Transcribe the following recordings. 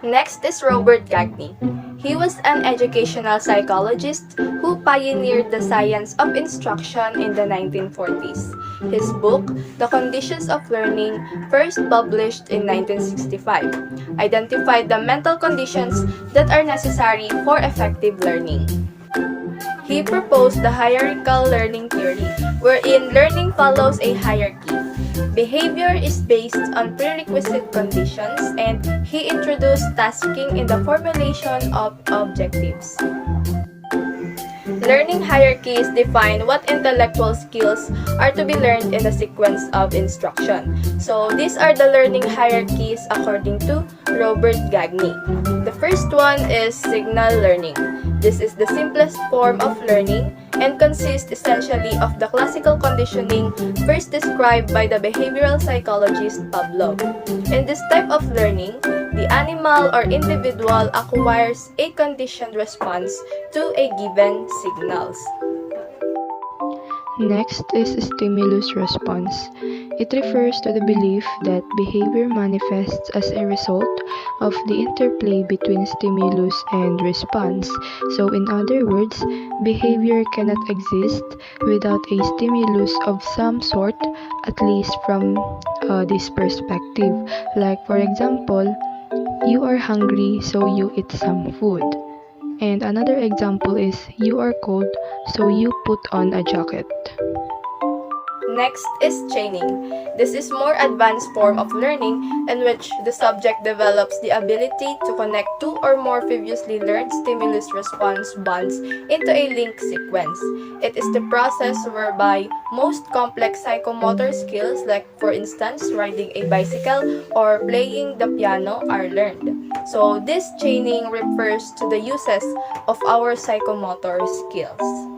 Next is Robert Gagné. He was an educational psychologist who pioneered the science of instruction in the 1940s. His book, The Conditions of Learning, first published in 1965, identified the mental conditions that are necessary for effective learning. He proposed the hierarchical learning theory, wherein learning follows a hierarchy. Behavior is based on prerequisite conditions, and he introduced tasking in the formulation of objectives. Learning hierarchies define what intellectual skills are to be learned in the sequence of instruction. So these are the learning hierarchies according to Robert Gagné. The first one is signal learning. This is the simplest form of learning and consists essentially of the classical conditioning first described by the behavioral psychologist Pavlov. In this type of learning, the animal or individual acquires a conditioned response to a given signals. Next is stimulus response. It refers to the belief that behavior manifests as a result of the interplay between stimulus and response. So in other words, behavior cannot exist without a stimulus of some sort, at least from this perspective. Like for example, you are hungry, so you eat some food. And another example is you are cold, so you put on a jacket. Next is chaining. This is more advanced form of learning in which the subject develops the ability to connect two or more previously learned stimulus-response bonds into a linked sequence. It is the process whereby most complex psychomotor skills, like for instance riding a bicycle or playing the piano, are learned. So this chaining refers to the uses of our psychomotor skills.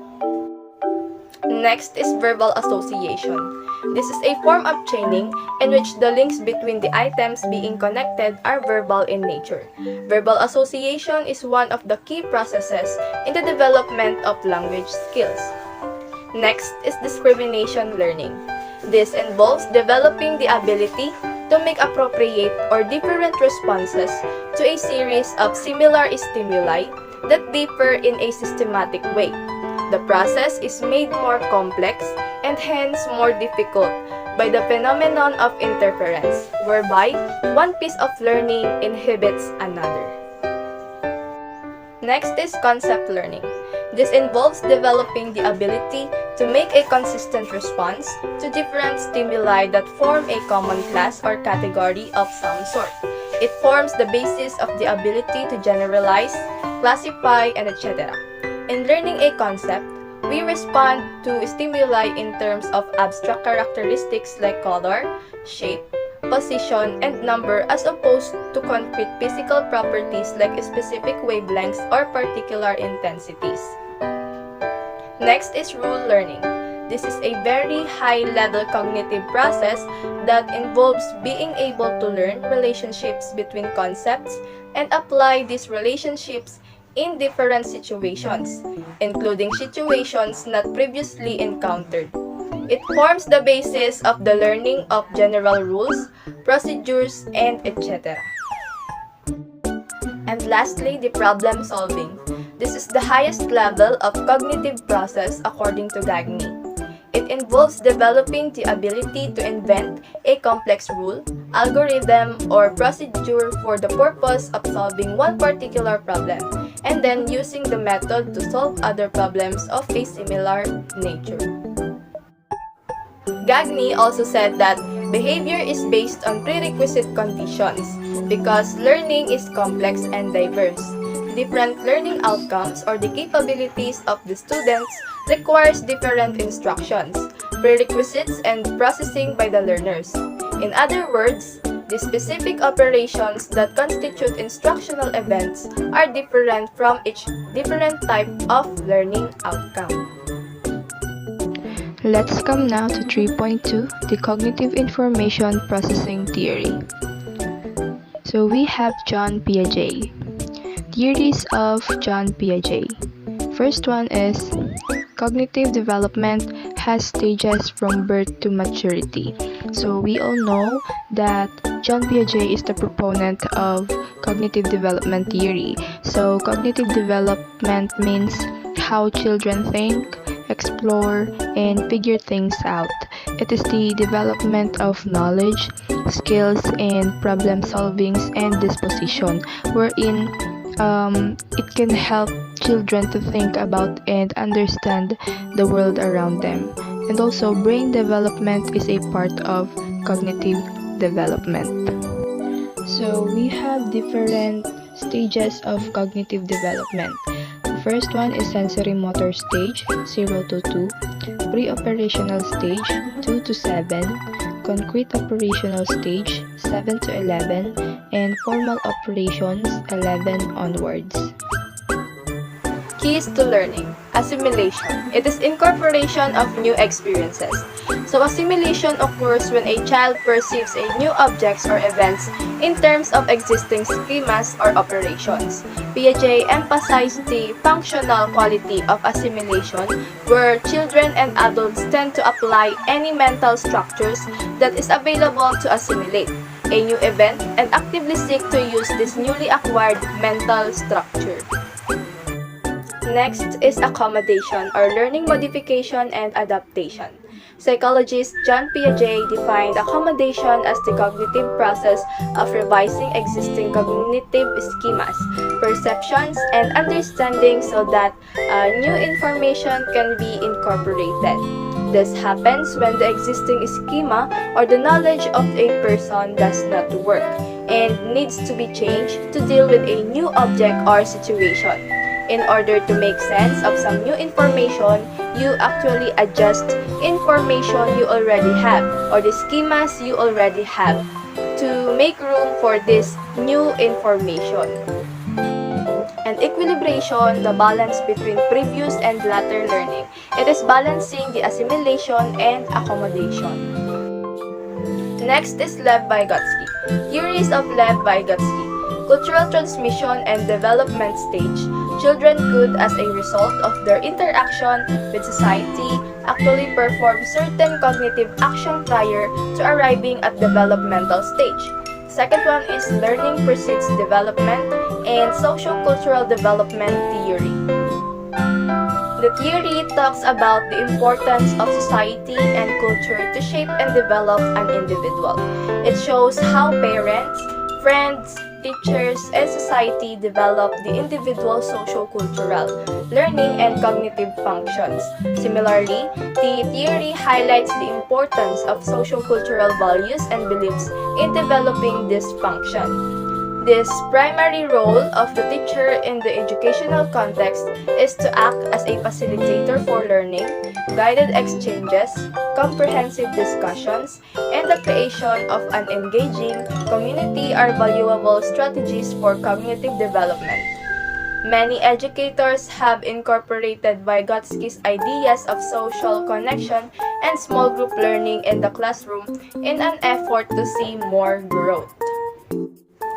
Next is verbal association. This is a form of chaining in which the links between the items being connected are verbal in nature. Verbal association is one of the key processes in the development of language skills. Next is discrimination learning. This involves developing the ability to make appropriate or different responses to a series of similar stimuli that differ in a systematic way. The process is made more complex and hence more difficult by the phenomenon of interference, whereby one piece of learning inhibits another. Next is concept learning. This involves developing the ability to make a consistent response to different stimuli that form a common class or category of some sort. It forms the basis of the ability to generalize, classify, and etc. In learning a concept, we respond to stimuli in terms of abstract characteristics like color, shape, position, and number as opposed to concrete physical properties like specific wavelengths or particular intensities. Next is rule learning. This is a very high-level cognitive process that involves being able to learn relationships between concepts and apply these relationships in different situations, including situations not previously encountered. It forms the basis of the learning of general rules, procedures, and etc. And lastly, the problem solving. This is the highest level of cognitive process according to Gagné. It involves developing the ability to invent a complex rule, algorithm, or procedure for the purpose of solving one particular problem, and then using the method to solve other problems of a similar nature. Gagné also said that behavior is based on prerequisite conditions because learning is complex and diverse. Different learning outcomes or the capabilities of the students requires different instructions, prerequisites, and processing by the learners. In other words, the specific operations that constitute instructional events are different from each different type of learning outcome. Let's come now to 3.2, the cognitive information processing theory. So we have John Piaget. Theories of John Piaget. First one is cognitive development has stages from birth to maturity. So we all know that John Piaget is the proponent of cognitive development theory. So, cognitive development means how children think, explore, and figure things out. It is the development of knowledge, skills, and problem solving and disposition, wherein it can help children to think about and understand the world around them. And also, brain development is a part of cognitive development. So, we have different stages of cognitive development. The first one is sensory motor stage 0 to 2, pre-operational stage 2 to 7, concrete operational stage 7 to 11, and formal operations 11 onwards. Keys to learning. Assimilation. It is incorporation of new experiences. So assimilation occurs when a child perceives a new objects or events in terms of existing schemas or operations. Piaget emphasized the functional quality of assimilation, where children and adults tend to apply any mental structures that is available to assimilate a new event and actively seek to use this newly acquired mental structure. Next is accommodation or learning modification and adaptation. Psychologist John Piaget defined accommodation as the cognitive process of revising existing cognitive schemas, perceptions, and understanding so that new information can be incorporated. This happens when the existing schema or the knowledge of a person does not work and needs to be changed to deal with a new object or situation. In order to make sense of some new information, you actually adjust information you already have or the schemas you already have to make room for this new information. And equilibration, the balance between previous and latter learning. It is balancing the assimilation and accommodation. Next is Lev-Vygotsky. Theories of Lev-Vygotsky. Cultural transmission and development stage. Children could, as a result of their interaction with society, actually perform certain cognitive action prior to arriving at developmental stage. Second one is learning precedes development and social-cultural development theory. The theory talks about the importance of society and culture to shape and develop an individual. It shows how parents, friends, teachers, and society develop the individual socio-cultural learning and cognitive functions. Similarly, the theory highlights the importance of socio-cultural values and beliefs in developing this function. This primary role of the teacher in the educational context is to act as a facilitator for learning, guided exchanges, comprehensive discussions, and the creation of an engaging community are valuable strategies for cognitive development. Many educators have incorporated Vygotsky's ideas of social connection and small group learning in the classroom in an effort to see more growth.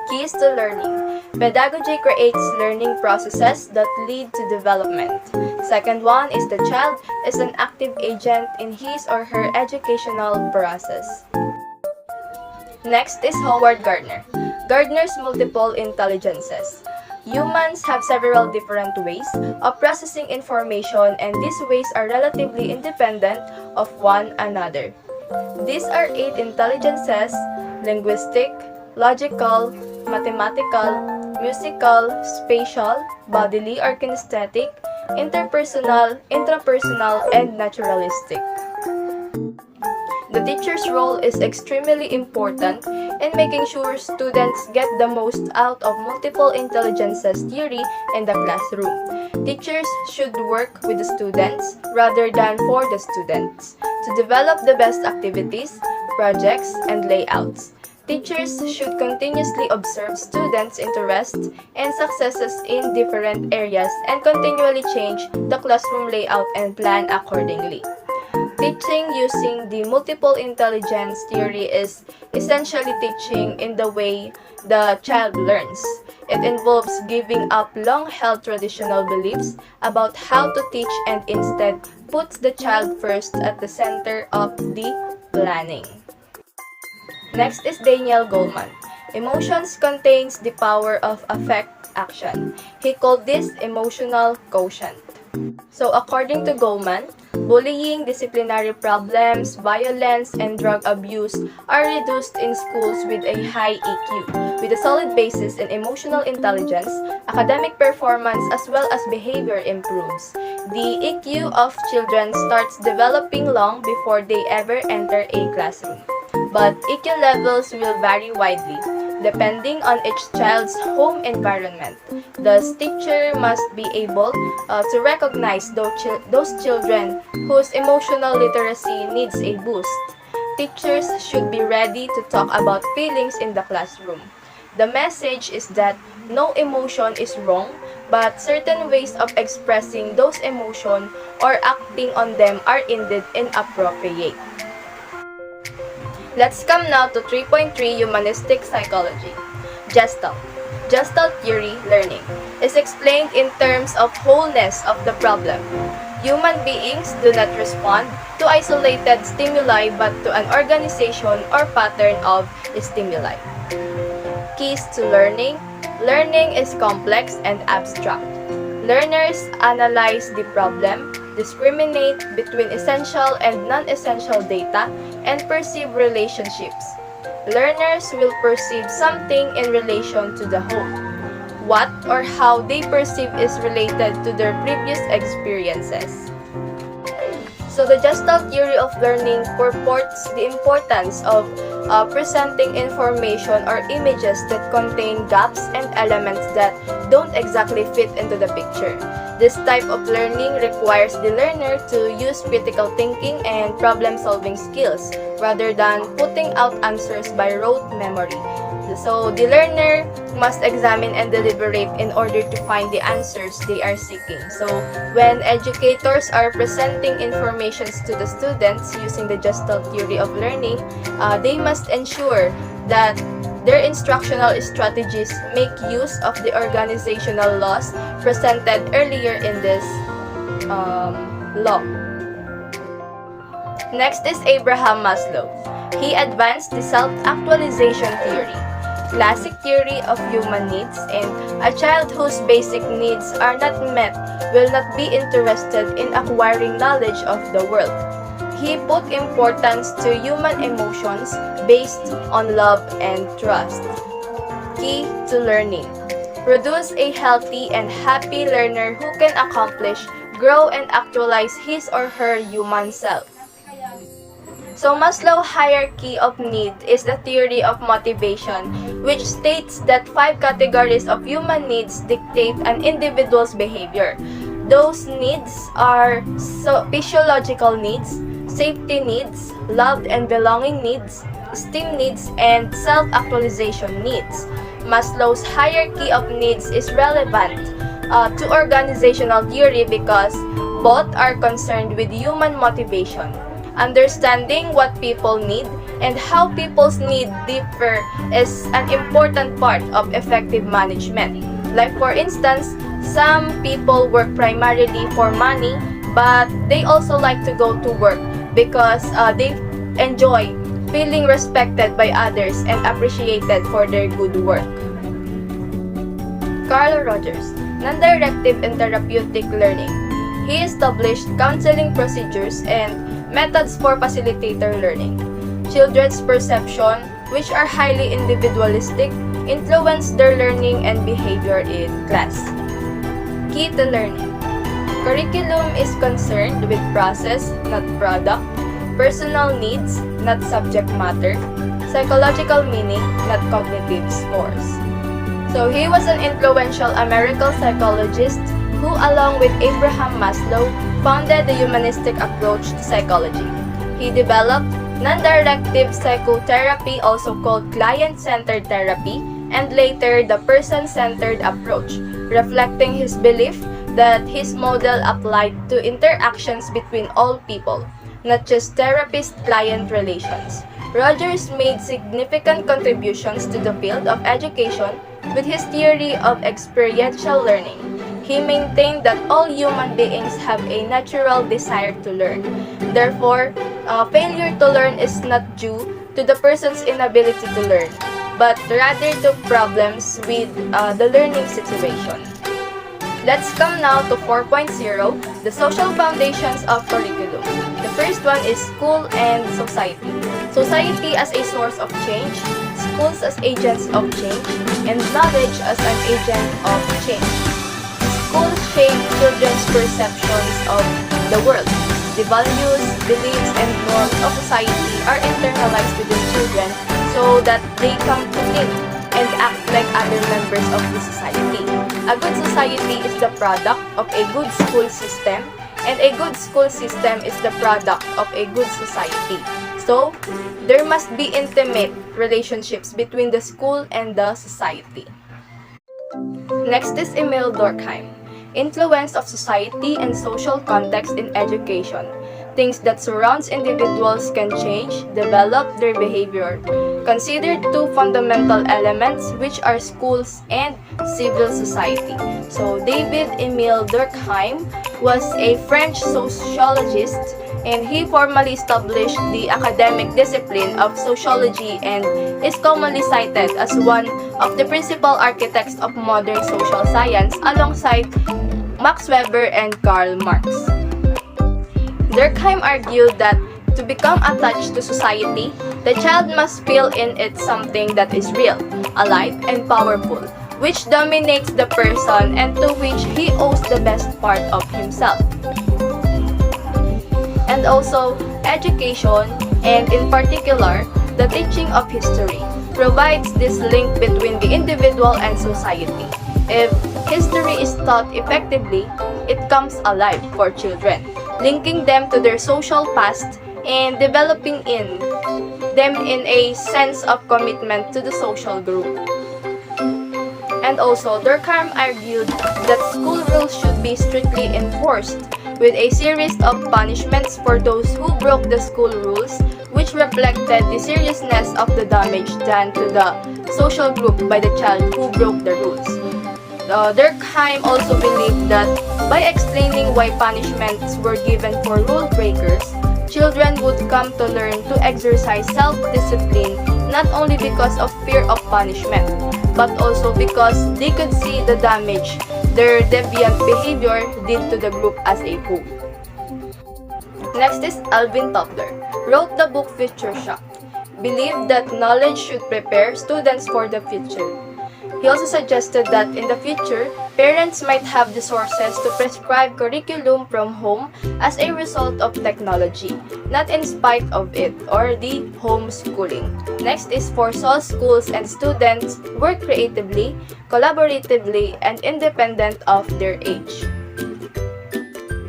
Keys to learning. Pedagogy creates learning processes that lead to development. Second one is the child is an active agent in his or her educational process. Next is Howard Gardner. Gardner's multiple intelligences. Humans have several different ways of processing information, and these ways are relatively independent of one another. These are 8 intelligences: linguistic, logical, mathematical, musical, spatial, bodily or kinesthetic, interpersonal, intrapersonal, and naturalistic. The teacher's role is extremely important in making sure students get the most out of multiple intelligences theory in the classroom. Teachers should work with the students rather than for the students to develop the best activities, projects, and layouts. Teachers should continuously observe students' interests and successes in different areas and continually change the classroom layout and plan accordingly. Teaching using the multiple intelligence theory is essentially teaching in the way the child learns. It involves giving up long-held traditional beliefs about how to teach and instead puts the child first at the center of the planning. Next is Daniel Goleman. Emotions contains the power of affect action. He called this emotional quotient. So according to Goleman, bullying, disciplinary problems, violence, and drug abuse are reduced in schools with a high EQ, with a solid basis in emotional intelligence, academic performance, as well as behavior improves. The EQ of children starts developing long before they ever enter a classroom. But EQ levels will vary widely, depending on each child's home environment. Thus, teacher must be able to recognize those children whose emotional literacy needs a boost. Teachers should be ready to talk about feelings in the classroom. The message is that no emotion is wrong, but certain ways of expressing those emotions or acting on them are indeed inappropriate. Let's come now to 3.3 Humanistic Psychology. Gestalt. Gestalt theory learning is explained in terms of wholeness of the problem. Human beings do not respond to isolated stimuli but to an organization or pattern of stimuli. Keys to learning. Learning is complex and abstract. Learners analyze the problem, discriminate between essential and non-essential data, and perceive relationships. Learners will perceive something in relation to the whole. What or how they perceive is related to their previous experiences. So the Gestalt theory of learning purports the importance of presenting information or images that contain gaps and elements that don't exactly fit into the picture. This type of learning requires the learner to use critical thinking and problem-solving skills rather than putting out answers by rote memory. So the learner must examine and deliberate in order to find the answers they are seeking. So when educators are presenting information to the students using the Gestalt theory of learning, they must ensure that their instructional strategies make use of the organizational laws presented earlier in this law. Next is Abraham Maslow. He advanced the self-actualization theory, classic theory of human needs, and a child whose basic needs are not met will not be interested in acquiring knowledge of the world. He put importance to human emotions based on love and trust. Key to learning. Produce a healthy and happy learner who can accomplish, grow, and actualize his or her human self. So Maslow's hierarchy of need is the theory of motivation, which states that 5 categories of human needs dictate an individual's behavior. Those needs are physiological needs, safety needs, loved and belonging needs, esteem needs, and self-actualization needs. Maslow's hierarchy of needs is relevant to organizational theory because both are concerned with human motivation. Understanding what people need and how people's needs differ is an important part of effective management. Like for instance, some people work primarily for money, but they also like to go to work because they enjoy feeling respected by others and appreciated for their good work. Carl Rogers, non-directive and therapeutic learning. He established counseling procedures and methods for facilitator learning. Children's perception, which are highly individualistic, influence their learning and behavior in class. Key to learning. Curriculum is concerned with process, not product, personal needs, not subject matter, psychological meaning, not cognitive scores. So he was an influential American psychologist who, along with Abraham Maslow, founded the humanistic approach to psychology. He developed non-directive psychotherapy, also called client-centered therapy, and later the person-centered approach, reflecting his belief that his model applied to interactions between all people, not just therapist-client relations. Rogers made significant contributions to the field of education with his theory of experiential learning. He maintained that all human beings have a natural desire to learn. Therefore, failure to learn is not due to the person's inability to learn, but rather to problems with the learning situation. Let's come now to 4.0, the social foundations of curriculum. The first one is school and society. Society as a source of change, schools as agents of change, and knowledge as an agent of change. Schools shape children's perceptions of the world. The values, beliefs, and norms of society are internalized within children so that they come to live and act like other members of the society. A good society is the product of a good school system, and a good school system is the product of a good society. So, there must be intimate relationships between the school and the society. Next is Emil Durkheim. Influence of society and social context in education. Things that surrounds individuals can change, develop their behavior. Consider two fundamental elements which are schools and civil society. So David Emile Durkheim was a French sociologist, and he formally established the academic discipline of sociology and is commonly cited as one of the principal architects of modern social science alongside Max Weber and Karl Marx. Durkheim argued that to become attached to society, the child must feel in it something that is real, alive, and powerful, which dominates the person and to which he owes the best part of himself. And also, education, and in particular, the teaching of history, provides this link between the individual and society. If history is taught effectively, it comes alive for children, linking them to their social past and developing in them in a sense of commitment to the social group. And also, Durkheim argued that school rules should be strictly enforced, with a series of punishments for those who broke the school rules, which reflected the seriousness of the damage done to the social group by the child who broke the rules. Durkheim also believed that by explaining why punishments were given for rule breakers, children would come to learn to exercise self-discipline not only because of fear of punishment, but also because they could see the damage their deviant behavior did to the group as a whole. Next is Alvin Toffler, wrote the book Future Shock, believed that knowledge should prepare students for the future. He also suggested that in the future, parents might have the sources to prescribe curriculum from home as a result of technology, not in spite of it, or the homeschooling. Next is force all schools and students work creatively, collaboratively, and independent of their age.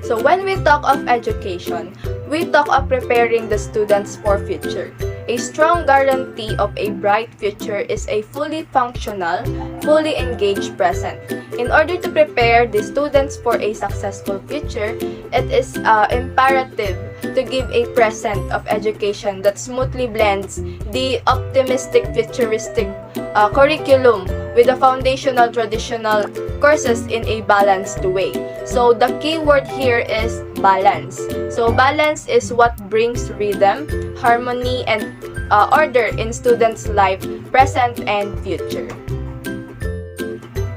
So when we talk of education, we talk of preparing the students for future. A strong guarantee of a bright future is a fully functional, fully engaged present. In order to prepare the students for a successful future, it is imperative to give a present of education that smoothly blends the optimistic futuristic curriculum with the foundational traditional courses in a balanced way. So the key word here is balance. So balance is what brings rhythm, harmony, and order in students' life, present and future.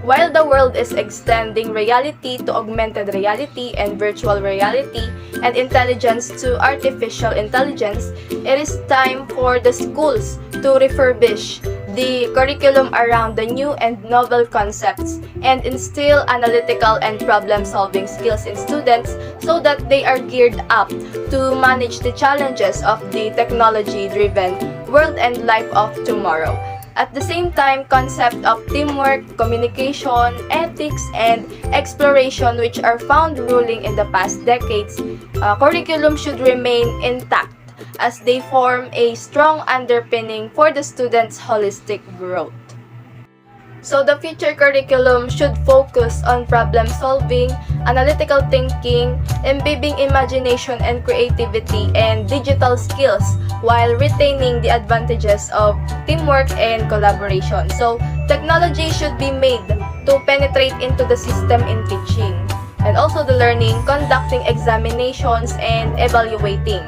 While the world is extending reality to augmented reality and virtual reality and intelligence to artificial intelligence, it is time for the schools to refurbish the curriculum around the new and novel concepts and instill analytical and problem-solving skills in students so that they are geared up to manage the challenges of the technology-driven world and life of tomorrow. At the same time, concept of teamwork, communication, ethics, and exploration which are found ruling in the past decades, curriculum should remain intact as they form a strong underpinning for the students' holistic growth. So the future curriculum should focus on problem solving, analytical thinking, imbibing imagination and creativity, and digital skills while retaining the advantages of teamwork and collaboration. So technology should be made to penetrate into the system in teaching, and also the learning, conducting examinations, and evaluating.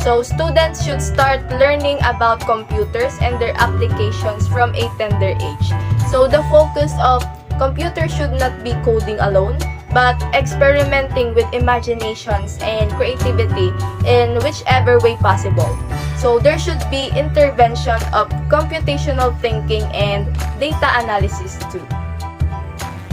So students should start learning about computers and their applications from a tender age. So the focus of computer should not be coding alone, but experimenting with imaginations and creativity in whichever way possible. So there should be intervention of computational thinking and data analysis too.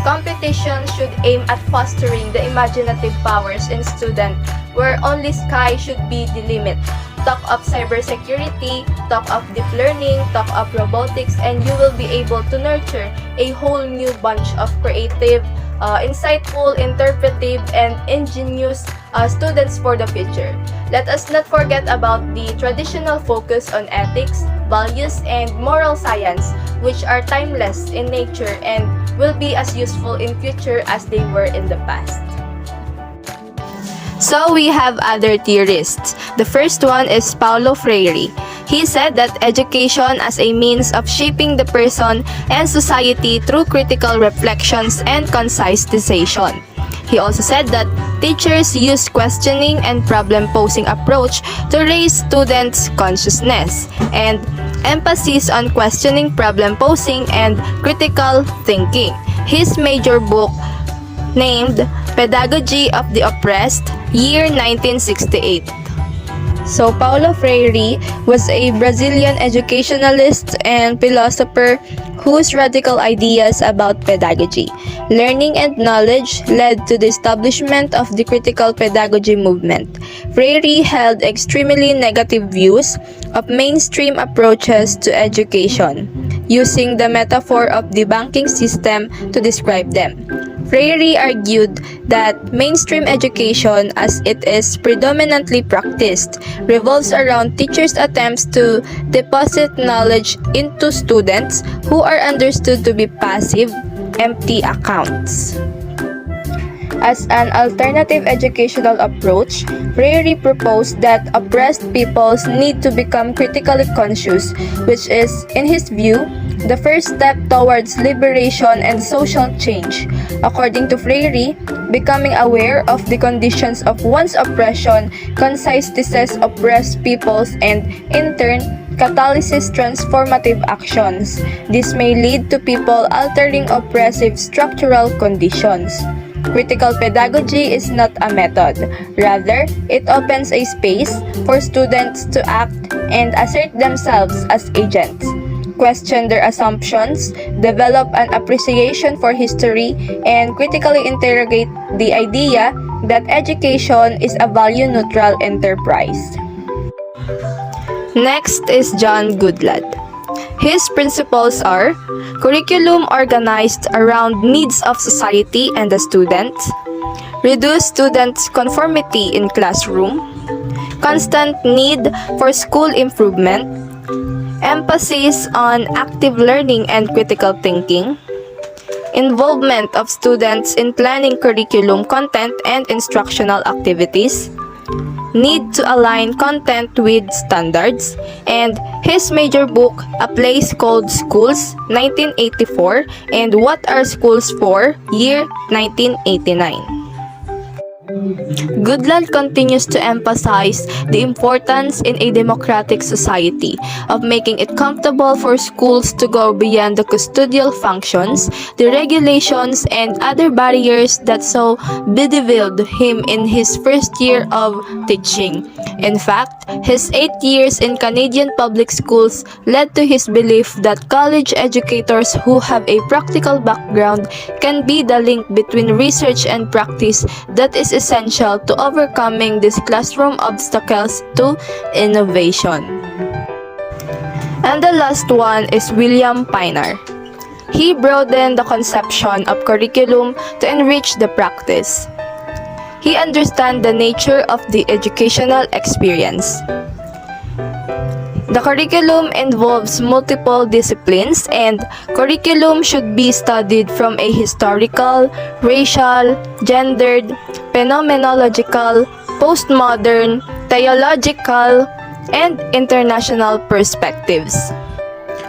Competition should aim at fostering the imaginative powers in students where only sky should be the limit. Talk of cybersecurity, talk of deep learning, talk of robotics, and you will be able to nurture a whole new bunch of creative, insightful, interpretive, and ingenious students for the future. Let us not forget about the traditional focus on ethics, values, and moral science, which are timeless in nature and will be as useful in future as they were in the past. So we have other theorists. The first one is Paulo Freire. He said that education as a means of shaping the person and society through critical reflections and concise decision. He also said that teachers use questioning and problem-posing approach to raise students' consciousness and emphasis on questioning, problem-posing, and critical thinking. His major book named Pedagogy of the Oppressed, year 1968. So Paulo Freire was a Brazilian educationalist and philosopher whose radical ideas about pedagogy, learning, and knowledge led to the establishment of the critical pedagogy movement. Freire held extremely negative views of mainstream approaches to education, using the metaphor of the banking system to describe them. Freire argued that mainstream education, as it is predominantly practiced, revolves around teachers' attempts to deposit knowledge into students who are understood to be passive, empty accounts. As an alternative educational approach, Freire proposed that oppressed peoples need to become critically conscious, which is, in his view, the first step towards liberation and social change. According to Freire, becoming aware of the conditions of one's oppression conscientizes oppressed peoples and, in turn, catalyzes transformative actions. This may lead to people altering oppressive structural conditions. Critical pedagogy is not a method. Rather, it opens a space for students to act and assert themselves as agents, question their assumptions, develop an appreciation for history, and critically interrogate the idea that education is a value-neutral enterprise. Next is John Goodlad. His principles are curriculum organized around needs of society and the student, reduce students' conformity in classroom, constant need for school improvement, emphasis on active learning and critical thinking, involvement of students in planning curriculum content and instructional activities, need to align content with standards, and his major book, A Place Called Schools, 1984, and What Are Schools For, year 1989. Goodland continues to emphasize the importance in a democratic society of making it comfortable for schools to go beyond the custodial functions, the regulations, and other barriers that so bedeviled him in his first year of teaching. In fact, his 8 years in Canadian public schools led to his belief that college educators who have a practical background can be the link between research and practice that is essential to overcoming these classroom obstacles to innovation. And the last one is William Piner. He broadened the conception of curriculum to enrich the practice. He understands the nature of the educational experience. The curriculum involves multiple disciplines, and curriculum should be studied from a historical, racial, gendered, phenomenological, postmodern, theological, and international perspectives.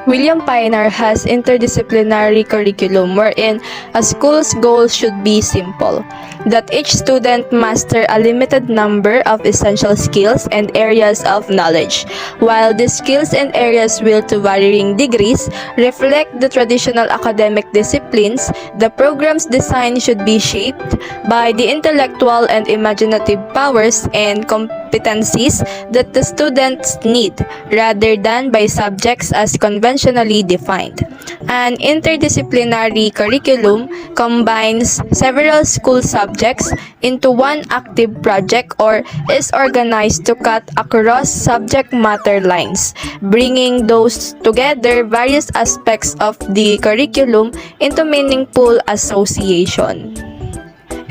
William Piner has interdisciplinary curriculum wherein a school's goal should be simple: that each student master a limited number of essential skills and areas of knowledge. While these skills and areas will to varying degrees reflect the traditional academic disciplines, the program's design should be shaped by the intellectual and imaginative powers and competencies that the students need rather than by subjects as conventionally defined. An interdisciplinary curriculum combines several school subjects into one active project or is organized to cut across subject matter lines, bringing those together various aspects of the curriculum into meaningful association.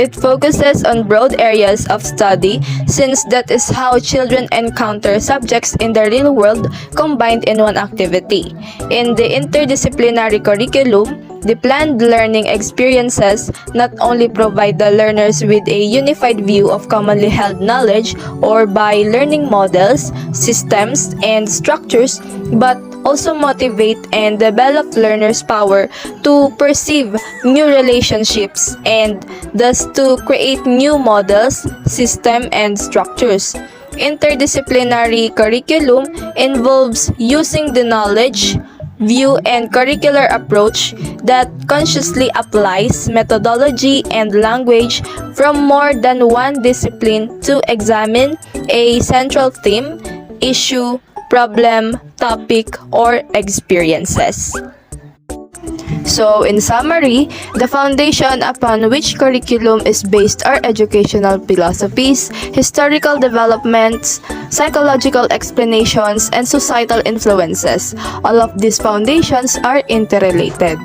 It focuses on broad areas of study since that is how children encounter subjects in the real world combined in one activity. In the interdisciplinary curriculum, the planned learning experiences not only provide the learners with a unified view of commonly held knowledge or by learning models, systems, and structures, but also motivate and develop learners' power to perceive new relationships and thus to create new models, system, and structures. Interdisciplinary curriculum involves using the knowledge, view, and curricular approach that consciously applies methodology and language from more than one discipline to examine a central theme, issue, problem, topic, or experiences. So, in summary, the foundation upon which curriculum is based are educational philosophies, historical developments, psychological explanations, and societal influences. All of these foundations are interrelated.